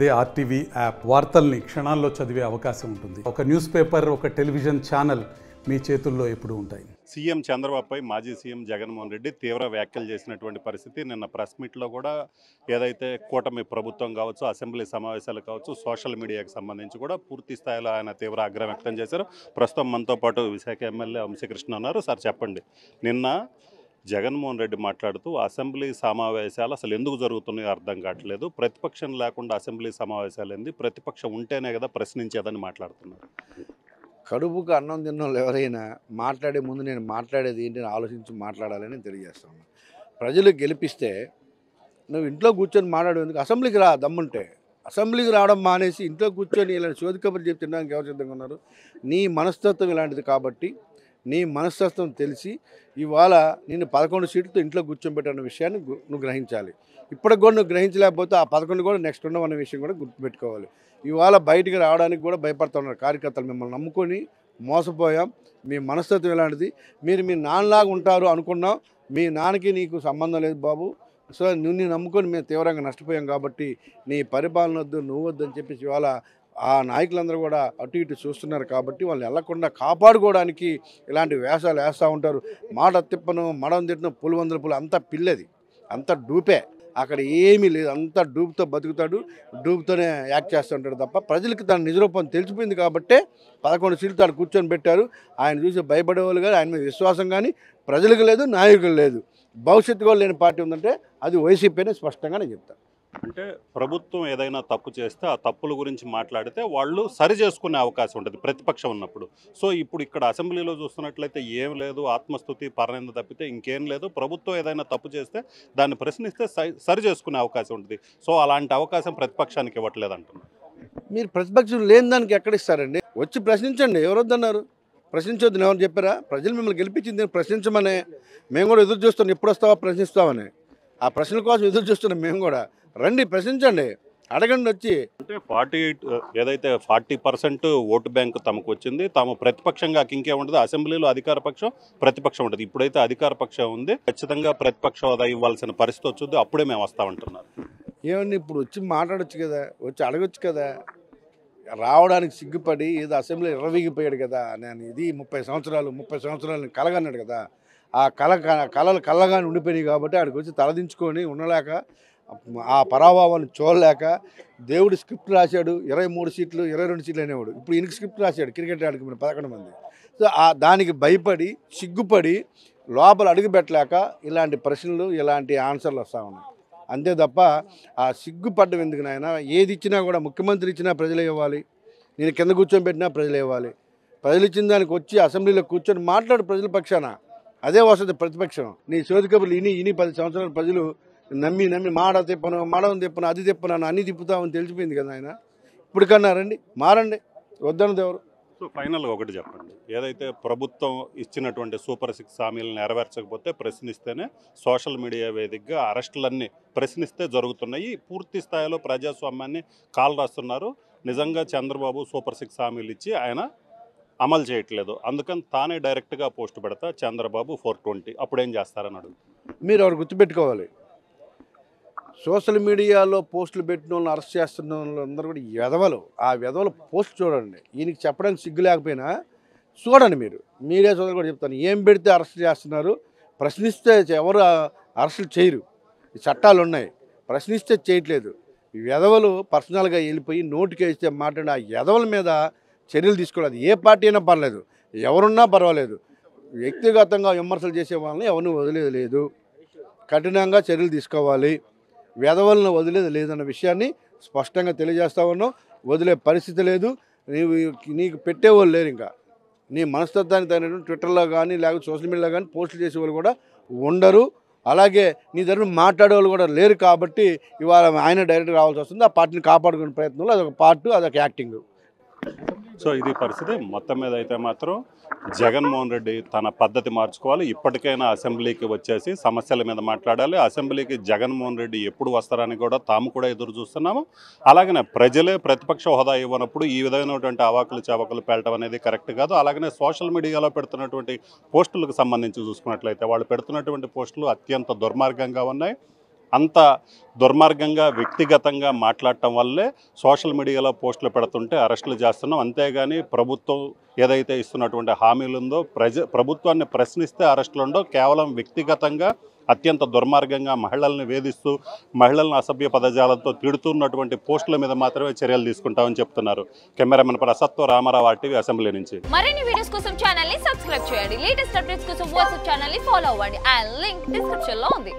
అదే RTV app వార్తల్ని క్షణాల్లో చదివే అవకాశం ఉంటుంది. ఒక న్యూస్ పేపర్, ఒక టెలివిజన్ ఛానల్ మీ చేతుల్లో ఎప్పుడూ ఉంటాయి. సీఎం చంద్రబాబుపై మాజీ సీఎం జగన్మోహన్ రెడ్డి తీవ్ర వ్యాఖ్యలు చేసినటువంటి పరిస్థితి. నిన్న ప్రెస్ మీట్లో కూడా ఏదైతే కూటమి ప్రభుత్వం కావచ్చు, అసెంబ్లీ సమావేశాలు కావచ్చు, సోషల్ మీడియాకి సంబంధించి కూడా పూర్తి స్థాయిలో ఆయన తీవ్ర ఆగ్రహం వ్యక్తం చేశారు. ప్రస్తుతం మనతో పాటు విశాఖ ఎమ్మెల్యే వంశీకృష్ణ ఉన్నారు. సార్ చెప్పండి, నిన్న జగన్మోహన్ రెడ్డి మాట్లాడుతూ అసెంబ్లీ సమావేశాలు అసలు ఎందుకు జరుగుతున్నాయో అర్థం కావట్లేదు, ప్రతిపక్షం లేకుండా అసెంబ్లీ సమావేశాలు ఏంది, ప్రతిపక్షం ఉంటేనే కదా ప్రశ్నించేదని మాట్లాడుతున్నారు. కడుపుకు అన్నం తిన్నోళ్ళు ఎవరైనా మాట్లాడే ముందు నేను మాట్లాడేది ఏంటి ఆలోచించి మాట్లాడాలని తెలియజేస్తాను. ప్రజలు గెలిపిస్తే నువ్వు ఇంట్లో కూర్చొని మాట్లాడేందుకు అసెంబ్లీకి రా, దమ్ముంటే అసెంబ్లీకి రావడం మానేసి ఇంట్లో కూర్చొని ఇలాంటి చోది కబుర్లు చెప్పి తినడానికి ఎవరు సిద్ధంగా ఉన్నారు? నీ మనస్తత్వం ఇలాంటిది కాబట్టి నీ మనస్తత్వం తెలిసి ఇవాళ నేను 11 సీట్లతో ఇంట్లో కూర్చోబెట్టన్న విషయాన్ని నువ్వు గ్రహించాలి. ఇప్పటికి కూడా నువ్వు గ్రహించలేకపోతే ఆ 11 కూడా నెక్స్ట్ ఉండవన్న విషయం కూడా గుర్తుపెట్టుకోవాలి. ఇవాళ బయటికి రావడానికి కూడా భయపడుతున్నారు కార్యకర్తలు. మిమ్మల్ని నమ్ముకొని మోసపోయాం, మీ మనస్తత్వం ఎలాంటిది, మీరు మీ నాన్నలాగా ఉంటారు అనుకున్నాం, మీ నాన్నకి నీకు సంబంధం లేదు బాబు, సో నిన్ను నమ్ముకొని మేము తీవ్రంగా నష్టపోయాం కాబట్టి నీ పరిపాలన వద్దు, నువ్వు వద్దు అని చెప్పేసి ఇవాళ ఆ నాయకులందరూ కూడా అటు ఇటు చూస్తున్నారు. కాబట్టి వాళ్ళు వెళ్లకుండా కాపాడుకోవడానికి ఇలాంటి వేషాలు వేస్తూ ఉంటారు. మాట తిప్పను, మడం తిట్టను, పులివందల పులు అంతా పిల్లది, అంత డూపే, అక్కడ ఏమీ లేదు, అంతా డూపుతో బతుకుతాడు, డూపుతోనే యాక్ట్ చేస్తూ ఉంటాడు తప్ప ప్రజలకి తన నిజరూపం తెలిసిపోయింది కాబట్టే 11 సీట్లు ఆడు కూర్చొని పెట్టారు. ఆయన చూసి భయపడేవాళ్ళు కానీ, ఆయన మీద విశ్వాసం కానీ ప్రజలకు లేదు, నాయకులు లేదు. భవిష్యత్తు కూడా లేని పార్టీ ఉందంటే అది వైసీపీ అని స్పష్టంగా నేను చెప్తాను. అంటే ప్రభుత్వం ఏదైనా తప్పు చేస్తే ఆ తప్పుల గురించి మాట్లాడితే వాళ్ళు సరి చేసుకునే అవకాశం ఉంటుంది ప్రతిపక్షం ఉన్నప్పుడు. సో ఇప్పుడు ఇక్కడ అసెంబ్లీలో చూస్తున్నట్లయితే ఏం లేదు, ఆత్మస్తుతి పరనింద తప్పితే ఇంకేం లేదు. ప్రభుత్వం ఏదైనా తప్పు చేస్తే దాన్ని ప్రశ్నిస్తే సరి చేసుకునే అవకాశం ఉంటుంది. సో అలాంటి అవకాశం ప్రతిపక్షానికి ఇవ్వట్లేదు అంటున్నారు. మీరు ప్రతిపక్షం లేని దానికి ఎక్కడ ఇస్తారండి? వచ్చి ప్రశ్నించండి, ఎవరొద్దన్నారు? ప్రశ్నించొద్దు ఎవరు చెప్పారా? ప్రజలు మిమ్మల్ని గెలిపించింది ప్రశ్నించమనే. మేము కూడా ఎదురు చూస్తున్నాం, ఎప్పుడు వస్తావా ప్రశ్నిస్తామని. ఆ ప్రశ్నల కోసం ఎదురు చూస్తున్నాం. మేము కూడా రండి, ప్రశ్నించండి, అడగండి వచ్చి. అంటే 40% ఓటు బ్యాంకు తమకు వచ్చింది, తాము ప్రతిపక్షంగా ఇంకే ఉంటుంది. అసెంబ్లీలో అధికార పక్షం ప్రతిపక్షం ఉంటుంది. ఇప్పుడైతే అధికార పక్షం ఉంది, ఖచ్చితంగా ప్రతిపక్ష హోదా ఇవ్వాల్సిన పరిస్థితి వచ్చింది, అప్పుడే మేము వస్తామంటున్నారు. ఏమన్నా ఇప్పుడు వచ్చి మాట్లాడొచ్చు కదా, వచ్చి అడగొచ్చు కదా. రావడానికి సిగ్గుపడి ఏదో అసెంబ్లీ ఎర్రవీగిపోయాడు కదా, నేను ఇది 30 సంవత్సరాలు కలగన్నాడు కదా, ఆ కళలు కళ్ళగానే ఉండిపోయినాయి కాబట్టి ఆడికి వచ్చి తలదించుకొని ఉండలేక, ఆ పరాభావాన్ని చూడలేక దేవుడు స్క్రిప్ట్ రాశాడు. 23 సీట్లు 22 సీట్లు అనేవాడు, ఇప్పుడు ఈయనకి స్క్రిప్ట్ రాశాడు క్రికెట్ ఆడికి 11 మంది. సో దానికి భయపడి సిగ్గుపడి లోపల అడుగు పెట్టలేక ఇలాంటి ప్రశ్నలు, ఇలాంటి ఆన్సర్లు వస్తూ ఉన్నాయి. అంతే తప్ప ఆ సిగ్గుపడ్డం ఎందుకు నాయన? ఏది ఇచ్చినా కూడా ముఖ్యమంత్రి ఇచ్చినా ప్రజలే ఇవ్వాలి, నేను కింద కూర్చొని పెట్టినా ప్రజలే ఇవ్వాలి. ప్రజలు ఇచ్చిన దానికి వచ్చి అసెంబ్లీలో కూర్చొని మాట్లాడు ప్రజల పక్షాన, అదే వస్తుంది ప్రతిపక్షం. నీ చోది కబుర్లు ఇని 10 సంవత్సరాలు ప్రజలు నమ్మి మడం తిప్పను, అది తిప్పను, అన్ని తిప్పుతామని తెలిసిపోయింది కదా ఆయన. ఇప్పుడు కన్నా రండి, మారండి, వద్దన్నది ఎవరు? సో ఫైనల్గా ఒకటి చెప్పండి, ఏదైతే ప్రభుత్వం ఇచ్చినటువంటి సూపర్ 6 హామీలను నెరవేర్చకపోతే ప్రశ్నిస్తేనే సోషల్ మీడియా వేదికగా అరెస్టులన్నీ ప్రశ్నిస్తే జరుగుతున్నాయి. పూర్తి స్థాయిలో ప్రజాస్వామ్యాన్ని కాలు రాస్తున్నారు. నిజంగా చంద్రబాబు సూపర్ 6 హామీలు ఇచ్చి ఆయన అమలు చేయట్లేదు, అందుకని తానే డైరెక్ట్గా పోస్ట్ పెడతా చంద్రబాబు 420, అప్పుడేం చేస్తారని అడుగుతుంది. మీరు ఎవరు గుర్తుపెట్టుకోవాలి, సోషల్ మీడియాలో పోస్టులు పెట్టిన వాళ్ళని అరెస్ట్ చేస్తున్న వాళ్ళందరూ కూడా వెధవలు. ఆ వెధవల పోస్ట్ చూడండి, ఈయనకి చెప్పడానికి సిగ్గు లేకపోయినా చూడండి. మీడియా సోదరులు కూడా చెప్తాను, ఏం పెడితే అరెస్ట్ చేస్తున్నారు, ప్రశ్నిస్తే ఎవరు అరెస్టులు చేయరు. ఈ చట్టాలు ఉన్నాయి, ప్రశ్నిస్తే చేయట్లేదు. ఈ వెధవలు పర్సనల్గా వెళ్ళిపోయి నోటికి వేస్తే మాట్లాడి ఆ వెధవల మీద చర్యలు తీసుకోలేదు. ఏ పార్టీ అయినా పర్లేదు, ఎవరున్నా పర్వాలేదు, వ్యక్తిగతంగా విమర్శలు చేసే వాళ్ళని ఎవరిని వదిలేదు లేదు, కఠినంగా చర్యలు తీసుకోవాలి. వెధవలను వదిలేదు లేదన్న విషయాన్ని స్పష్టంగా తెలియజేస్తా ఉన్నాం. వదిలే పరిస్థితి లేదు. నీకు పెట్టేవాళ్ళు లేరు, ఇంకా నీ మనస్తత్వానికి తగినట్టు ట్విట్టర్లో కానీ లేకపోతే సోషల్ మీడియాలో కానీ పోస్టులు చేసేవాళ్ళు కూడా ఉండరు. అలాగే నీ దగ్గర మాట్లాడేవాళ్ళు కూడా లేరు. కాబట్టి ఇవాళ ఆయన డైరెక్ట్గా రావాల్సి వస్తుంది. ఆ పార్టీని కాపాడుకునే ప్రయత్నంలో అదొక పార్ట్, అదొక యాక్టింగ్. సో ఇది పరిస్థితి. మొత్తం మీద అయితే మాత్రం జగన్మోహన్ రెడ్డి తన పద్ధతి మార్చుకోవాలి. ఇప్పటికైనా అసెంబ్లీకి వచ్చేసి సమస్యల మీద మాట్లాడాలి. అసెంబ్లీకి జగన్మోహన్ రెడ్డి ఎప్పుడు వస్తారని కూడా తాము కూడా ఎదురు చూస్తున్నాము. అలాగనే ప్రజలే ప్రతిపక్ష హోదా ఇవ్వనప్పుడు ఈ విధమైనటువంటి అవాకులు చవాకులు పెట్టడం అనేది కరెక్ట్ కాదు. అలాగనే సోషల్ మీడియాలో పెడుతున్నటువంటి పోస్టులకు సంబంధించి చూసుకున్నట్లయితే వాళ్ళు పెడుతున్నటువంటి పోస్టులు అత్యంత దుర్మార్గంగా ఉన్నాయి. అంత దుర్మార్గంగా వ్యక్తిగతంగా మాట్లాడటం వల్లే సోషల్ మీడియాలో పోస్టులు పెడుతుంటే అరెస్టులు చేస్తున్నాం. అంతేగాని ప్రభుత్వం ఏదైతే ఇస్తున్నటువంటి హామీలు ఉందో ప్రభుత్వాన్ని ప్రశ్నిస్తే అరెస్టులు ఉండవు. కేవలం వ్యక్తిగతంగా అత్యంత దుర్మార్గంగా మహిళల్ని వేధిస్తూ మహిళలను అసభ్య పదజాలంతో తిడుతున్నటువంటి పోస్టుల మీద మాత్రమే చర్యలు తీసుకుంటామని చెప్తున్నారు. కెమెరామెన్ ప్రసాద్తో రామారావు RTV అసెంబ్లీ నుంచి. మరిన్ని వీడియోస్ కోసం ఛానల్ ని సబ్స్క్రైబ్ చేయండి. లేటెస్ట్ అప్డేట్స్ కోసం వాట్సాప్ ఛానల్ ని ఫాలో అవ్వండి. ఆ లింక్ డిస్క్రిప్షన్ లో ఉంది.